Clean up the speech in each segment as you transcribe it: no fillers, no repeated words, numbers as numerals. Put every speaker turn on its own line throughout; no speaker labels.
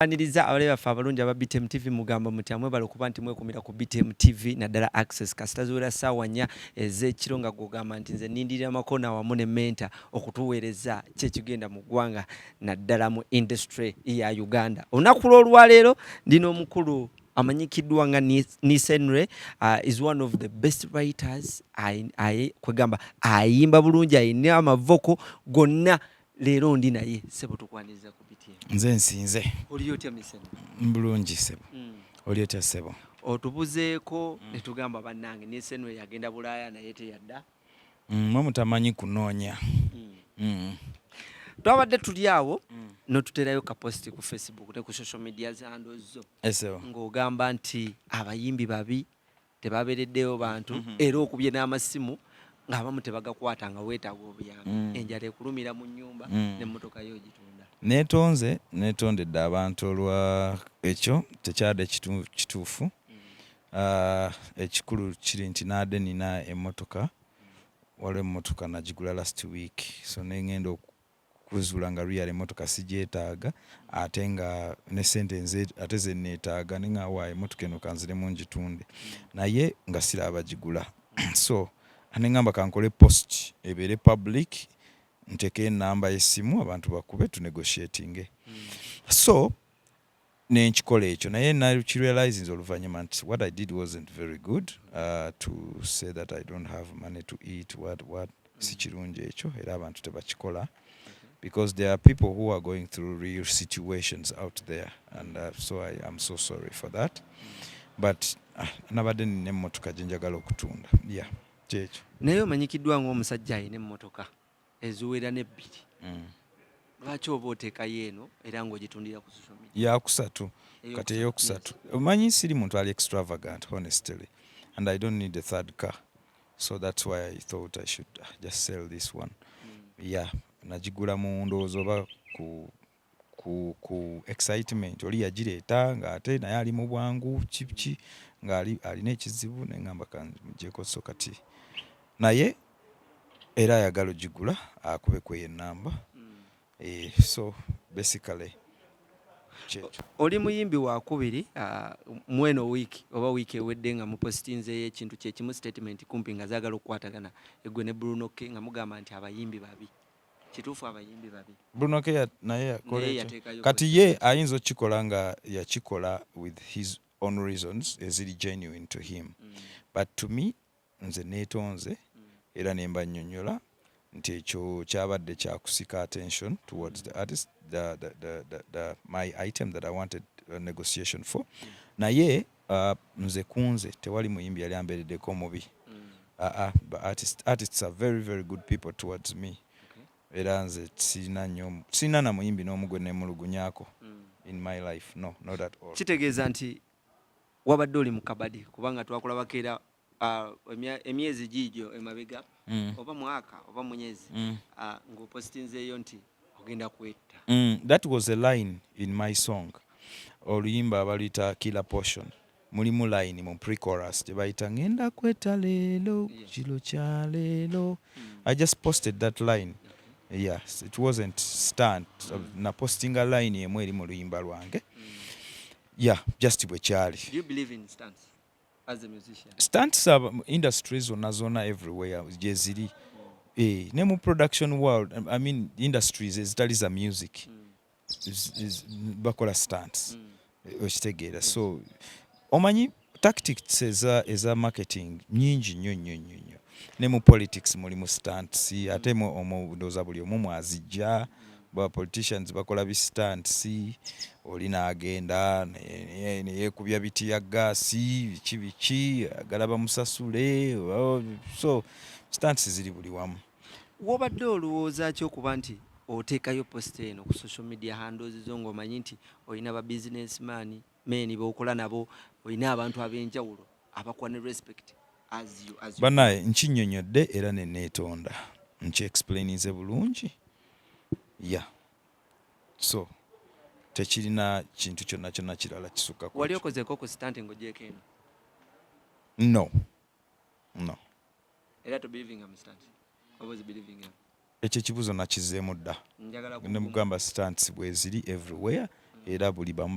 Aniriza abale bafa abalungi aba BTM TV mugamba mutyamwe bali kuba nti mwekumira ku BTM TV naddala access kasitazuula ssaawa 4 ez'ekiro nga gugamba nti nze nindirira makona wamu ne menta okutuweereza kyekigenda mu ggwanga naddala mu industry ya Uganda. Olunaku lw'olwaleero ndina omukulu amanyikiddwa nga Henry is one of the best writers kwegamba ayimba bulungi ayina amavoko gonna. Leero ndi naye sebo tukwaniriza ku BTM.
Nze nsinze.
Oli otya miseno?
Mbulungi sebo. Oli otya sebo?
Otubuzeeko ne tugamba bannange n'eseno yagenda Bulaaya naye teyadda.
Mwe mutamanyi kunoonya.
Twabadde tuli awo n'otuterayo ka post ku Facebook ne ku social media handles zo.
Esebo.
Ng'ogamba nti abayimbi babi tebabeereddeyo bantu era okubye n'amasimu ng'abamu tebagakwata nga weetaaga obuyambi. Enjala ekulumira mu nnyumba n'emmotoka yo ogitunda.
Neetondedde abantu olwa ekyo tekyadde kituufu. Ekikulu kiri nti naadde nina emmotoka. Waliwo emmotoka nagigula last week. So nengenda okuzuula nga real emmotoka sigyetaaga ate nga ne ssente nze ate ze neetaaga ne nga waayo emmotoka eno kanziremu ngitunde. Naye nga siraba gigula. So anengamba kankole post ebeere public nteke enamba y'essimu abantu bakube tu negotiating. So nenkikola ekyo naye nakirealize nze oluvannyuma nti what I did wasn't very good to say that I don't have money to eat what si kirungi ekyo era abantu tebakikola because there are people who are going through real situations out there and so I am so sorry for that but nabadde nina emmotoka gye njagala okutunda kyekyo.
Naye omanyikiddwa ng'omusajja alina emmotoka eziwera n'ebbiri. Lwaki oba oteekayo eno era ng'ogitundira ku social media?
Yakusatu kati eyokusatu. Omanyi siri muntu ali extravagant honestly and I don't need a third car so that's why I thought I should just sell this one. Nagigula mu ndowooza oba ku excitement oli yagireeta ng'ate naye ali mu bwangu kiki ng'alina ekizibu neŋŋamba kangyeko so kati naye era ayagala ogigula akubeku ennamba. So basically kyekyo.
Oli muyimbi wakubiri mweno wiiki oba wiiki ewedde nga mupositinzeeyo ekintu kyekimu statement kumpi nga zaagala okukwatagana eggwe ne Brunoke nga mugamba nti abayimbi babi. Kituufu abayimbi babi?
Brunoke naye yakola ekyo kati ye ayinza okukikola nga yakikola with his own reasons eziri genuine to him but to me nze neetonze era nemba nnyonnyola nti ekyo kyabadde kyakusika attention towards the artist my item that I wanted a negotiation for naye nze kunze tewali muyimbi yali ambeereddeko mubi. But artists are very very good people towards me era nze sirina na muyimbi n'omu gwe neemulugunyaako in my life no not at all.
Kitegeeza nti wabadde oli mu kabadi kubanga twakulabako era emyezi giigyo emabega oba mwaka oba munyezi ng'opositinzeeyo nti ogenda kwetta.
That was a line in my song. Oluyimba abaluyita killer portion mulimu line mu pre-chorus tebayita ngenda kwetta leero kiro kya leero. I just posted that line. Yes, it wasn't stunt. Na postinga line emu eri mu luyimba lwange. Just bwe kyali.
Do you believe in stunts as a musician?
Stunts are industries zonna everywhere gye ziri. Ne mu production world, I mean industries ezitali za music bakola stunts. Okitegeera. So omanyi tactics eza marketing nyingi nnyo. Ne mu politics mulimu stunts ate ndowooza buli omu mwazijja. Ba politicians bakola bi stunts oli naagenda neyeekubya biti ya gaasi biki galaba musasule so stunts ziri buli wamu.
Wobadde olowooza ki okuba nti oteekayo post eno ku social media handles zo ng'omanyi nti olina ba businessman b'okola nabo olina abantu ab'enjawulo abakuwa ne respect as you
bannaye nkinnyonnyodde era ne neetonda nki-explainize bulungi. So tekirina kintu kyonna kirala kisukka ku.
Wali okozeeko ku stunt ng'ogyeko eno?
No.
Era to believing am stunt. What was believing am?
Ekyo ekibuuzo nakizeemu dda. Ne mugamba stunts bwe ziri everywhere era buli wamu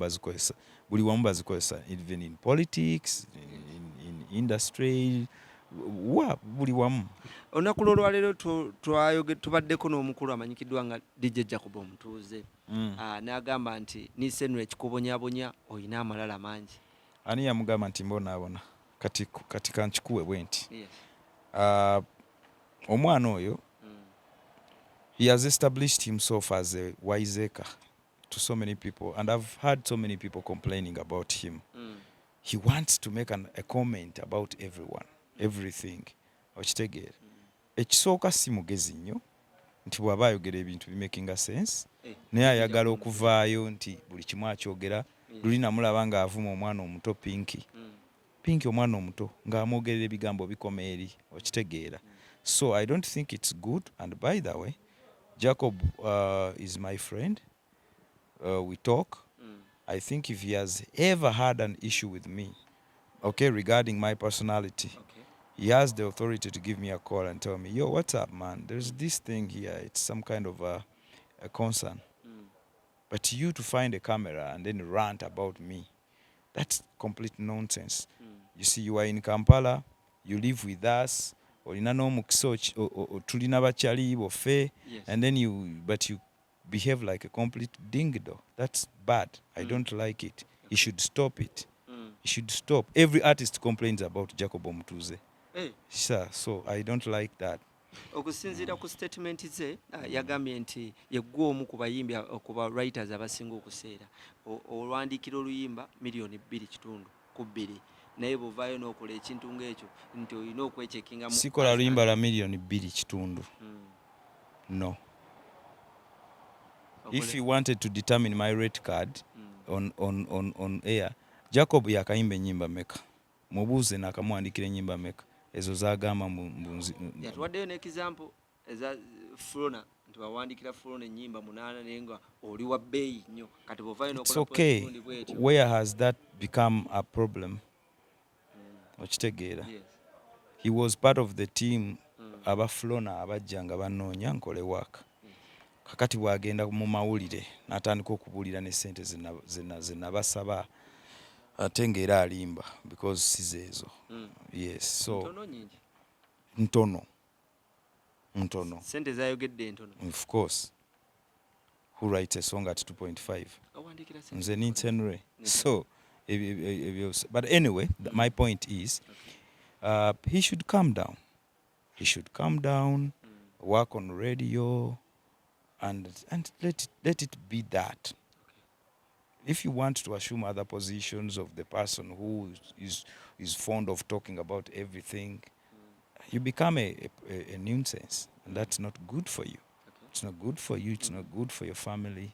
bazikozesa even in politics, in industry, buli wamu.
Olunaku lw'olwaleero tubaddeko n'omukulu amanyikiddwa nga DJ Jacob Omutuuze. N'agamba nti nisenura ekikubonyabonya olina amalala mangi.
Ani yamugamba nti mbonaabona? Kati kankikuwe bwe nti. Omwana oyo, he has established himself as a wiseacre to so many people, and I've heard so many people complaining about him. He wants to make a comment about everyone, everything. Okitegeera. Ekisooka si mugezi nnyo nti bw'aba ayogera ebintu bimakinga sense, naye ayagala okuvaayo nti buli kimu akyogera. Luli namulaba ng'avuma omwana omuto Pinky omwana omuto ng'amwogerera ebigambo bikoma eri. Okitegeera. So I don't think it's good, and by the way, Jacob is my friend. We talk. I think if he has ever had an issue with me, regarding my personality, he has the authority to give me a call and tell me, yo, what's up, man? There's this thing here. It's some kind of a concern. But you to find a camera and then rant about me, that's complete nonsense. You see, you are in Kampala, you live with us, olina n'omukisa tulina bakyali boffe, and then you behave like a complete ding-do. That's bad. I don't like it. You should stop it. You should stop. Every artist complains about Jacob Omutuuze. Sir, so I don't like that.
Okusinziira ku statement ze yagambye nti yeggwa omu ku bayimbi okuba writers abasinga okuseera. Olwandiikira oluyimba $2.2 naye bw'ovaayo n'okola ekintu ng'ekyo nti olina okwechekingamu.
Sikola luyimba lwa $2.2. No. If you wanted to determine my rate card on air, Jacob yakayimba ennyimba meka. Mubuuze n'akamuwandikira ennyimba meka. Ezo zagamba mbunzi.
Yatuwaddeyo n'example eza Flona nti bawandikira Flona ennyimba 8 naye nga oli wa bbeeyi nnyo. Kati bw'ovaayo n'okola.
It's okay. Where has that become a problem? Okitegeera. He was part of the team aba Flona abajja nga banoonya nkole work. Kakati bw'agenda mu mawulire n'atandika okubuulira ne ssente ze nabasaba ate ng'era alimba because sizeezo. Yes, so ntono.
Ssente zayogedde ntono.
Of course. Who writes a song at 2.5? Nze Henry. So but anyway, my point is, he should calm down. He should calm down, work on radio, and let it be that. If you want to assume other positions of the person who is fond of talking about everything, you become a nuisance, and that's not good for you. It's not good for you. It's not good for your family,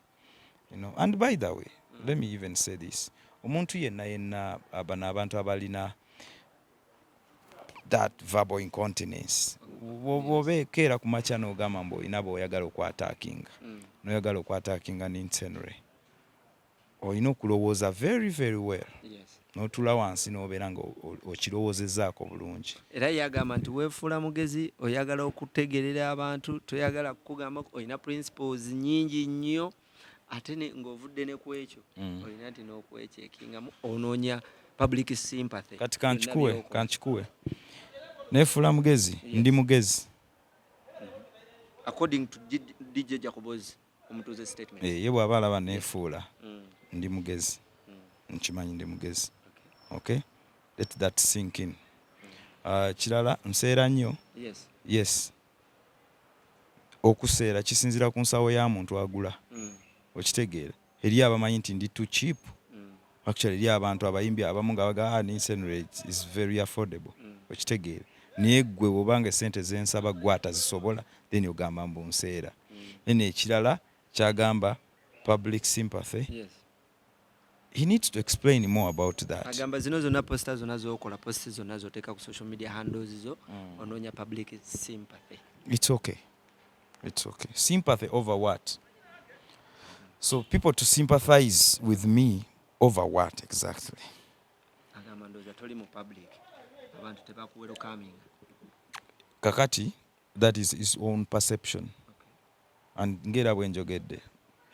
you know. And by the way, let me even say this: omuntu yenna abantu abalina that verbal incontinence. Wobeekera ku makya n'ogamba mbu olina bw'oyagala okwataakinga. N'oyagala okwataakinga Henry. Olina okulowooza very, very well. N'otula wansi n'obeera nga okirowoozezaako bulungi.
Era yagamba nti weefuula mugezi, oyagala okutegerera abantu, toyagala kugamba olina principles nnyingi nnyo, ate ng'ovudde ne ku ekyo olina nti n'okwechekingamu onoonya public sympathy.
Kati kankikuwe. Neefuula mugezi, ndi mugezi.
According to DJ Jacob Omutuuze statement.
Ye bw'aba alaba neefuula ndi mugezi. Nkimanyi ndi mugezi. Okay? Let that sink in. Kirala nseera nnyo. Yes. Okuseera kisinzira ku nsawo ya muntu agula. Okitegeera. Eri abamanyi nti ndi too cheap. Actually eri abantu abayimbi abamu nga baga Henry is very affordable. Okitegeera. Naye ggwe bw'obanga essente zensaba ggwe atazisobola, then ogamba mbu nseera. Nene ekirala kyagamba public sympathy. He needs to explain more about that.
Agamba zino zonna posta zonna z'okola, posti zonna z'oteeka ku social media handles zo, onoonya public sympathy.
It's okay. Sympathy over what? So people to sympathize with me over what exactly?
Agamba ndoza toli mu public. Abantu tebakuwelcoming.
Kakati, that is his own perception. And ngera bwe njogedde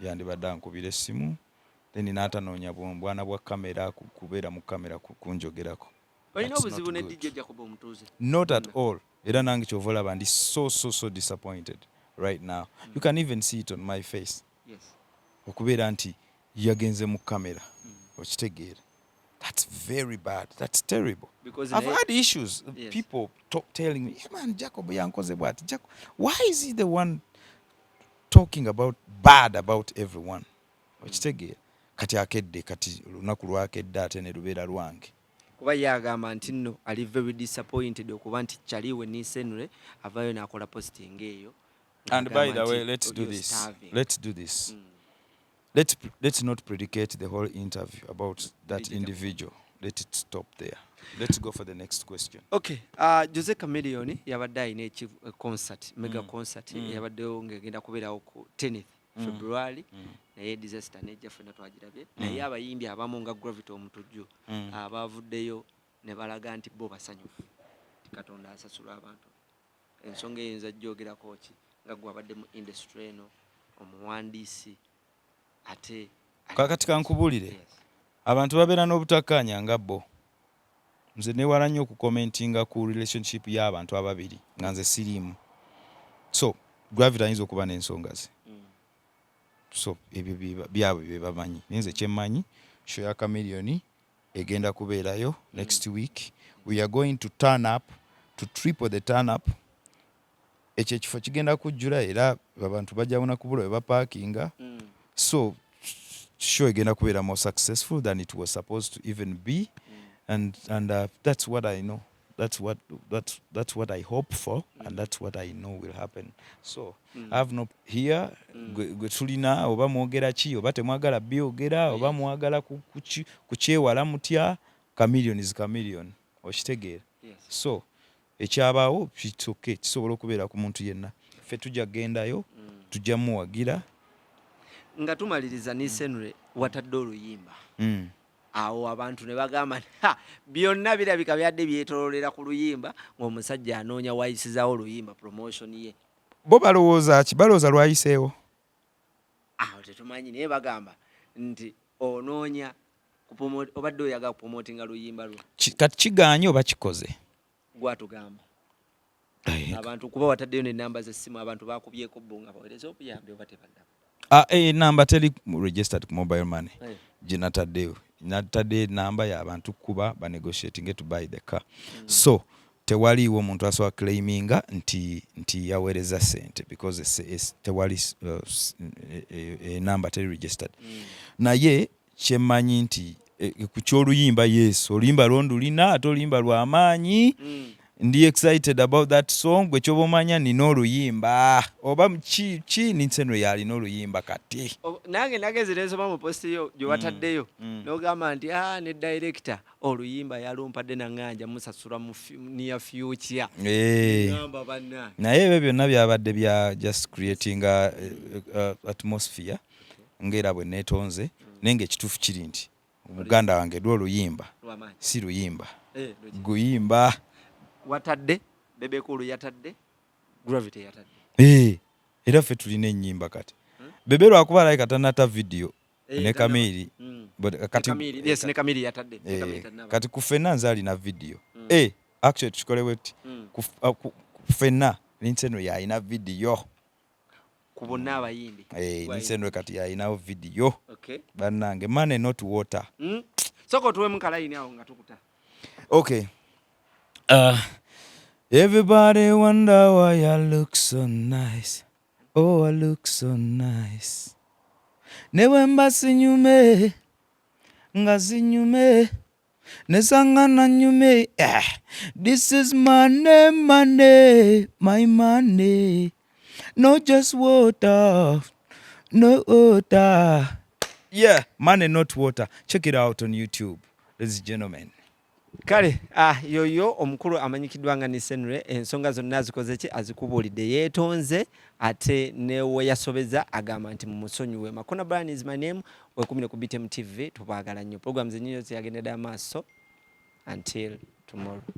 yandibadde ankubira essimu then n'atanoonya bwana bwa kamera kubeera mu kamera kunjogerako.
Olina obuzibu ne DJ Jacob Omutuuze?
Not at all. Era nange kyova olaba ndi so disappointed right now. You can even see it on my face.
Yes.
Okubeera nti yagenze mu kamera. Okitegeera. That's very bad. That's terrible.
Because
I've had issues.
Yes.
People telling me, man, Jacob yankoze bwati. Jacob, why is he the one talking about bad about everyone? Okitegeera. Kati akedde kati lunaku lwakedde ate ne lubeera lwange.
Kuba yagamba nti nno ali very disappointed okuba nti kyaliwe nisenure avayo n'akola posting eyo.
And by the way, let's do this. Let's not predicate the whole interview about that individual. Let it stop there. Let's go for the next question.
Okay. Jose Chameleone yabadde alina concert, mega concert yabaddewo ng'egenda kubeerawo ku 10th February. Naye disaster nejja ffenna twagirabye. Naye abayimbi abamu nga Gravity Omutujju abavuddeyo ne balaga nti bo basanyufu. Katonda asasula abantu. Ensonga eyinza jjogerako ki nga gwabadde mu industry eno omuwandiisi ate
kakati kankubulire abantu babeera n'obutakkaanya nga bo. Nze newala nnyo okukomentinga ku relationship y'abantu ababiri nga nze siriimu. So Gravity ayinza okuba n'ensonga ze. So ebyo byabwe bye bamanyi. Nze kyemmanyi show ya Chameleone egenda kubeerayo next week. We are going to turn up to triple the turn up. Ekyo ekifo kigenda kujjula era abantu bajjawuna kubula bwe bapaakinga. So show egenda kubeera more successful than it was supposed to even be. And that's what I know. That's what I hope for, and that's what I know will happen. So I have no here gwe tulina oba mwogera ki oba temwagala byogera oba mwagala kukyewala mutya. Chameleone is Chameleone. Okitegeera. So ekyabaawo kitoke kisobola okubeera ku muntu yenna. Ffe tujja gendayo tujja muwagira.
Nga tumaliriza nisenure watadde oluyimba. Awo abantu ne bagamba byonna birabika byadde byetololera ku luyimba ng'omusajja anoonya wayisizawo oluyimba promotion ye.
Bo balowooza ki? Balowooza lwayiseewo.
Awo tetumanyi naye bagamba nti onoonya obadde oyagala kupromotinga luyimba lwo.
Kati kigaanye oba kikoze?
Gwatugamba. Abantu kuba wataddeyo n'ennamba z'essimu abantu bakubyeko bo nga baweereza obuyambi oba tebaddamu.
Namba teri registered ku mobile money. Gye nataddeyo. Natadde namba y'abantu kuba banegotiating to buy the car. So tewaliiwo omuntu asobola claiminga nti yaweereza sente because tewali namba teri registered. Naye kyemmanyi nti ku kyoluyimba yes oluyimba lwondulina ate oluyimba lw'amaanyi. Ndi excited about that song. Gwe kyoba omanya nina oluyimba oba ki ninseno yalina oluyimba kati.
Nange nageze n'ensoma mu post yo gye wataddeyo n'ogamba nti ne director oluyimba yalumpadde nanganja musasula mu near future.
Naye ebyo byonna byabadde bya just creating atmosphere ng'era bwe neetonze naye ng'ekituufu kiri nti muganda wange lwo oluyimba si luyimba guyimba.
Watadde Bebekulu yatadde Gravity yatadde.
Era ffe tulina ennyimba kati. Bebe lwakuba alabika tanata video ne Kamiri.
Yes, ne Kamiri yatadde.
Kati ku ffenna nze alina video. Actually tukole wetu. Ku ffenna ninseno yalina video.
Ku bonna abayimbi.
Ninseno kati yalinawo video. Bannange money not water.
Soko tuwe mukalaini awo nga tukuta.
Okay. Everybody wonder why I look so nice. Oh, I look so nice. Newe mbasi nyume, ngazi nyume, nesangana nyume. This is money, money, my money. Not just water, no water. Yeah, money not water. Check it out on YouTube, ladies and gentlemen.
Kale yoyo omukulu amanyikiddwa nga nisenure ensonga zonna azikoze ki azikubuulidde yeetonze ate newe yasobeza agamba nti mumusonyiwe. Makona Brian is my name. Wekumire ku BTM TV tubaagala nnyo. Programs ennyo ziyagendera maaso until tomorrow.